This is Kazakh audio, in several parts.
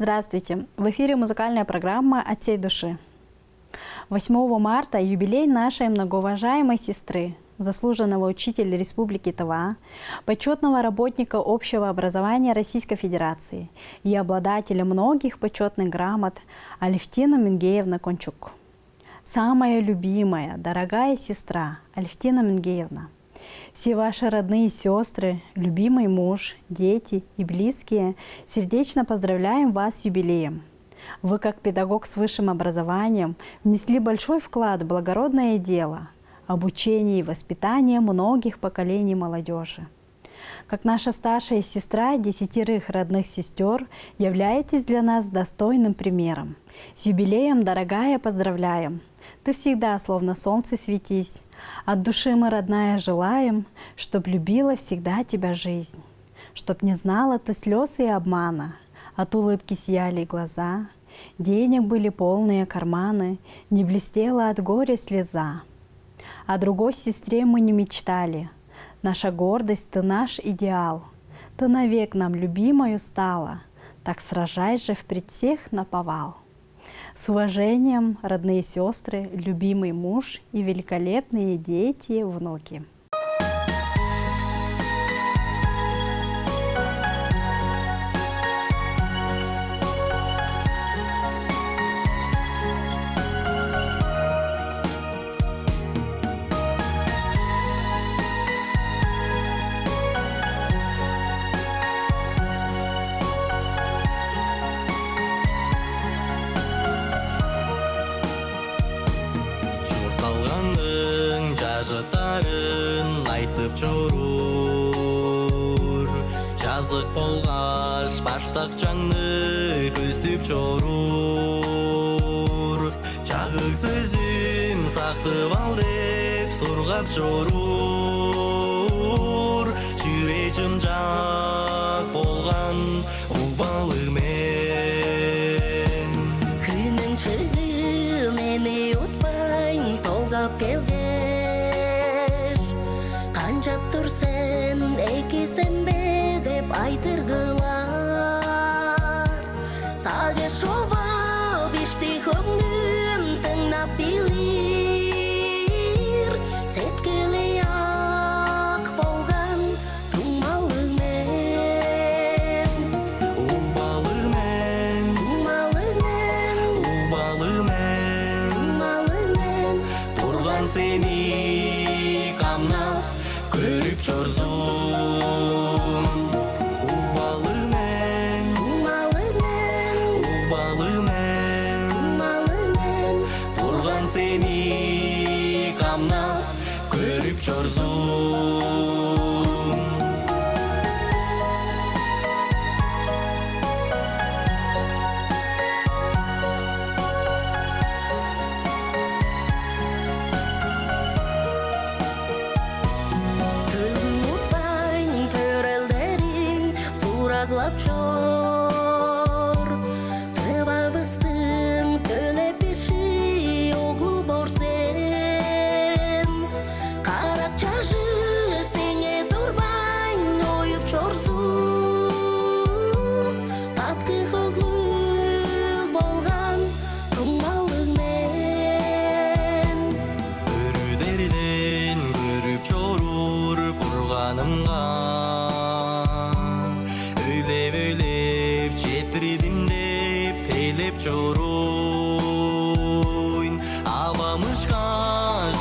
Здравствуйте! В эфире музыкальная программа «От всей души». 8 марта юбилей нашей многоуважаемой сестры, заслуженного учителя Республики Тыва, почетного работника общего образования Российской Федерации и обладателя многих почетных грамот Алевтина Мингеевна Кончук. Самая любимая, дорогая сестра Алевтина Мингеевна, все ваши родные сестры, любимый муж, дети и близкие сердечно поздравляем вас с юбилеем. Вы, как педагог с высшим образованием, внесли большой вклад в благородное дело – обучение и воспитание многих поколений молодежи. Как наша старшая сестра 10 родных сестер, являетесь для нас достойным примером. С юбилеем, дорогая, поздравляем! Ты всегда словно солнце светись. От души мы, родная, желаем, чтоб любила всегда тебя жизнь, чтоб не знала ты слез и обмана, от улыбки сияли глаза, денег были полные карманы, не блестела от горя слеза. О другой сестре мы не мечтали, наша гордость, ты наш идеал, ты навек нам любимою стала, так сражай же впредь всех наповал. С уважением, родные сестры, любимый муж и великолепные дети и внуки. Жажытарын айтып жорur, жазық болғаш баштақчаңны көздеп жорur, жағық сөзім сақтып ал деп сұрғап жорur, жүрегім жақ болған ұлбалымен. Күнің шығы мені ұтпайын толғап келген, қанжап тұрсен экесен деп айтырғылар. Сағы шовап ішті көңлім тыңнап билер, сеткілі ақ болған тұңмалығымен. Ұлбалығымен тұрған сені қамнап көріп жорзун. Ұлбалығымен тұрған сені қамнап көріп жорзун. Glapchor, tevavıstin kölepişi oğlu borsen, karakçajı sene durban oyup çorsun, tatkı oğlu bolgan tuğmalığmen. Өрүдерден көріп жорur бұрғанымға, Өйлеп жетірдім деп тейлеп жоройын. Аламышқа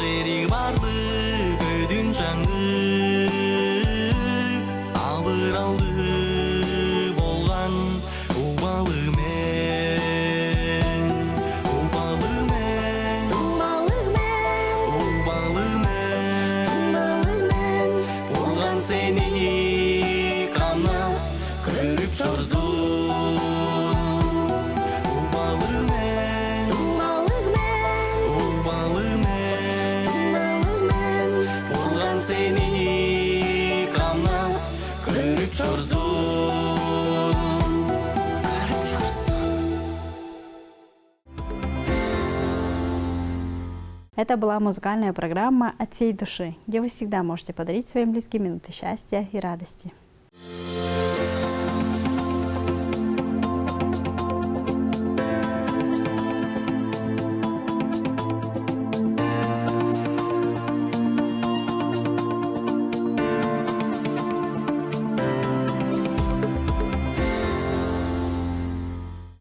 жерік барды көдін жаңды, абыралды болған ұлбалығымен. Ұлбалығымен болған сені қамнап көріп жорзун. Ұлбалығымен болған сені қамнап көріп жорзун. Это была музыкальная программа «От всей души», где вы всегда можете подарить своим близким минуты счастья и радости.